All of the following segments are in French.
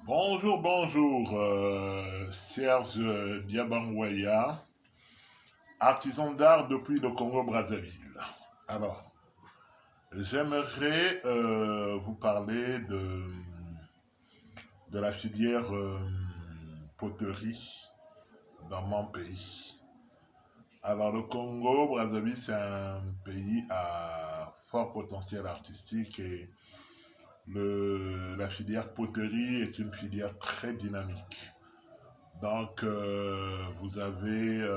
Bonjour, bonjour, Serge Diabangwaya, artisan d'art depuis le Congo-Brazzaville. Alors, j'aimerais vous parler de la filière poterie dans mon pays. Alors, le Congo-Brazzaville, c'est un pays à fort potentiel artistique et la filière poterie est une filière très dynamique. Donc, vous avez,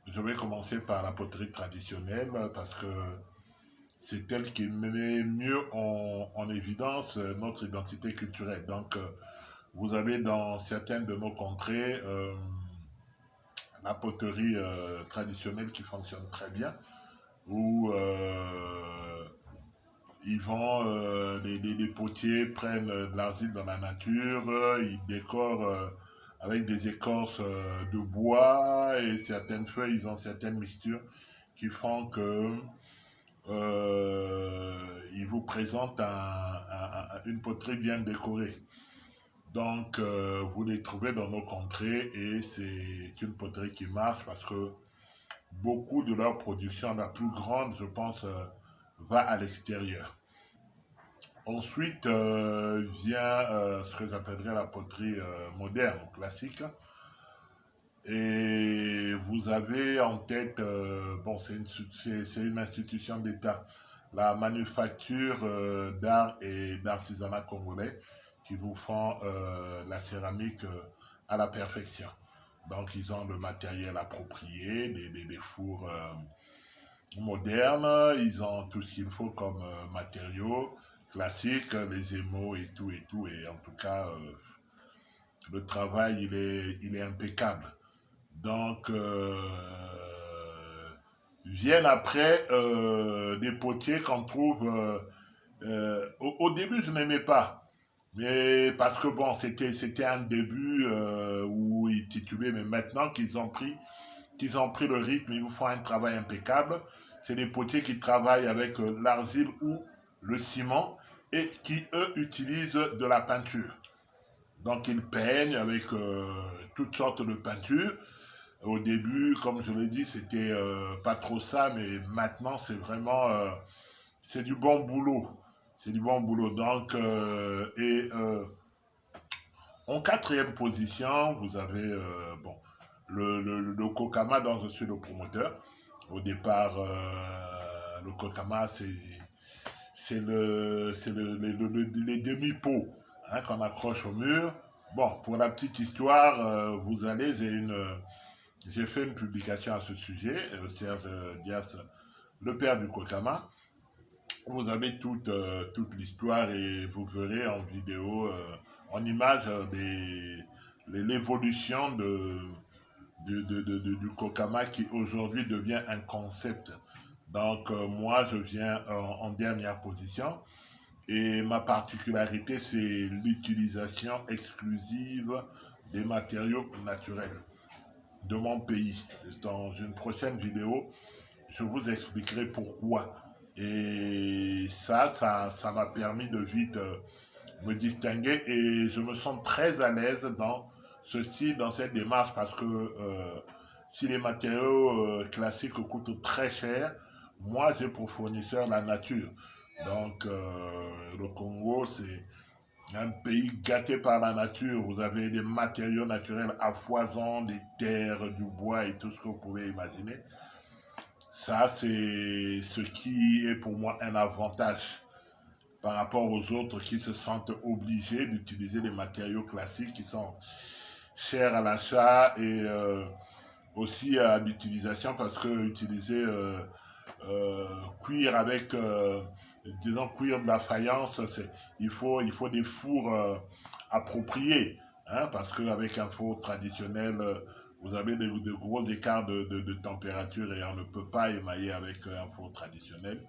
je vais commencer par la poterie traditionnelle parce que c'est elle qui met mieux en évidence notre identité culturelle. Donc, vous avez dans certaines de nos contrées la poterie traditionnelle qui fonctionne très bien, où les potiers prennent de l'argile dans la nature, ils décorent avec des écorces de bois et certaines feuilles, ils ont certaines mixtures qui font que ils vous présentent une poterie bien décorée. Donc, vous les trouvez dans nos contrées et c'est une poterie qui marche parce que beaucoup de leur production, la plus grande, je pense, va à l'extérieur. Ensuite vient ce que j'appellerais la poterie moderne, classique. Et vous avez en tête, bon, c'est une institution d'État, la manufacture d'art et d'artisanat congolais qui vous font la céramique à la perfection. Donc, ils ont le matériel approprié, des fours modernes, ils ont tout ce qu'il faut comme matériaux classiques, les émaux et tout et tout. Et en tout cas, le travail, il est impeccable. Donc, viennent après des potiers qu'on trouve. Au début, je n'aimais pas. Mais parce que bon, c'était un début où ils titulaient, mais maintenant qu'ils ont pris le rythme, ils vous font un travail impeccable. C'est des potiers qui travaillent avec l'argile ou le ciment et qui, eux, utilisent de la peinture. Donc, ils peignent avec toutes sortes de peintures. Au début, comme je l'ai dit, c'était pas trop ça, mais maintenant, c'est vraiment, c'est du bon boulot. C'est du bon boulot. Donc, en quatrième position, vous avez, bon, le Kokama dont je suis le promoteur. Au départ, le Kokama, c'est les demi-pots qu'on accroche au mur. Bon, pour la petite histoire, vous allez, j'ai fait une publication à ce sujet, Serge Dias, le père du Kokama. Vous avez toute l'histoire et vous verrez en vidéo, en image, l'évolution du Kokama qui aujourd'hui devient un concept. Donc moi, je viens en dernière position et ma particularité, c'est l'utilisation exclusive des matériaux naturels de mon pays. Dans une prochaine vidéo, je vous expliquerai pourquoi. Et ça m'a permis de vite me distinguer et je me sens très à l'aise dans ceci, dans cette démarche parce que si les matériaux classiques coûtent très cher, moi j'ai pour fournisseur la nature. Donc le Congo, c'est un pays gâté par la nature. Vous avez des matériaux naturels à foison, des terres, du bois et tout ce que vous pouvez imaginer. Ça, c'est ce qui est pour moi un avantage par rapport aux autres qui se sentent obligés d'utiliser des matériaux classiques qui sont chers à l'achat et aussi à l'utilisation parce que utiliser cuire avec, disons, cuire de la faïence, il faut des fours appropriés. Hein, parce qu'avec un four traditionnel, vous avez de gros écarts de température et on ne peut pas émailler avec un four traditionnel.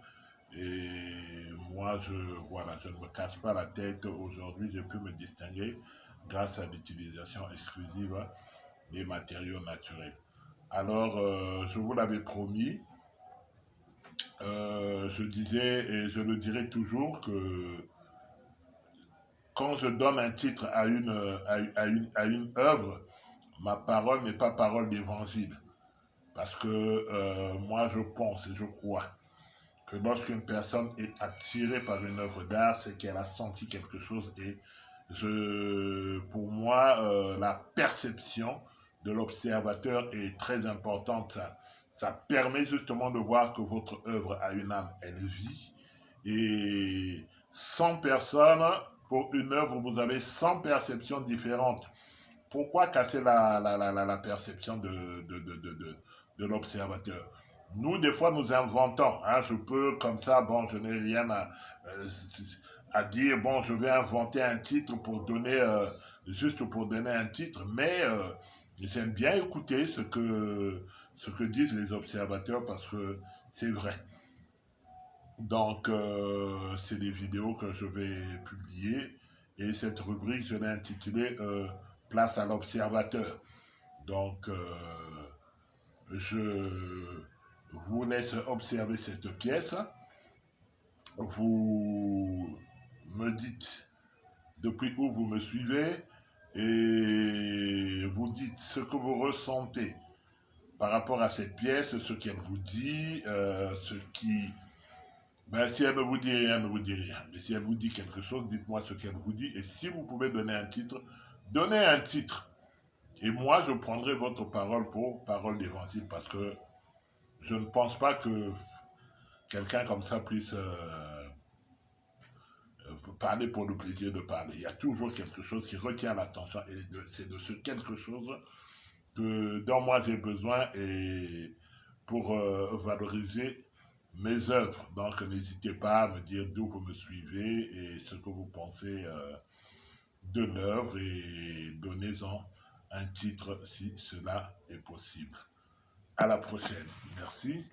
Et moi, voilà, je ne me casse pas la tête. Aujourd'hui, j'ai pu me distinguer grâce à l'utilisation exclusive des matériaux naturels. Alors, je vous l'avais promis, je disais et je le dirai toujours que quand je donne un titre à une œuvre, ma parole n'est pas parole d'évangile. Parce que moi, je pense et je crois que lorsqu'une personne est attirée par une œuvre d'art, c'est qu'elle a senti quelque chose. Et pour moi, la perception de l'observateur est très importante. Ça permet justement de voir que votre œuvre a une âme, elle vit. Et 100 personnes, pour une œuvre, vous avez 100 perceptions différentes. Pourquoi casser la perception de l'observateur? Nous, des fois, nous inventons. Hein, je peux, comme ça, bon, je n'ai rien euh, à dire. Bon, je vais inventer un titre pour donner, juste pour donner un titre, mais j'aime bien écouter ce que disent les observateurs parce que c'est vrai. Donc, c'est des vidéos que je vais publier et cette rubrique, je l'ai intitulée Place à l'observateur. Donc, je vous laisse observer cette pièce. Vous me dites depuis où vous me suivez et vous dites ce que vous ressentez par rapport à cette pièce, ce qu'elle vous dit, ce qui... Ben, si elle ne vous dit rien, ne vous dit rien. Mais si elle vous dit quelque chose, dites-moi ce qu'elle vous dit. Et si vous pouvez donner un titre, donnez un titre. Et moi, je prendrai votre parole pour parole d'évangile parce que je ne pense pas que quelqu'un comme ça puisse parler pour le plaisir de parler. Il y a toujours quelque chose qui retient l'attention et c'est de ce quelque chose dont moi j'ai besoin et pour valoriser mes œuvres. Donc n'hésitez pas à me dire d'où vous me suivez et ce que vous pensez de l'œuvre et donnez-en un titre si cela est possible. À la prochaine. Merci.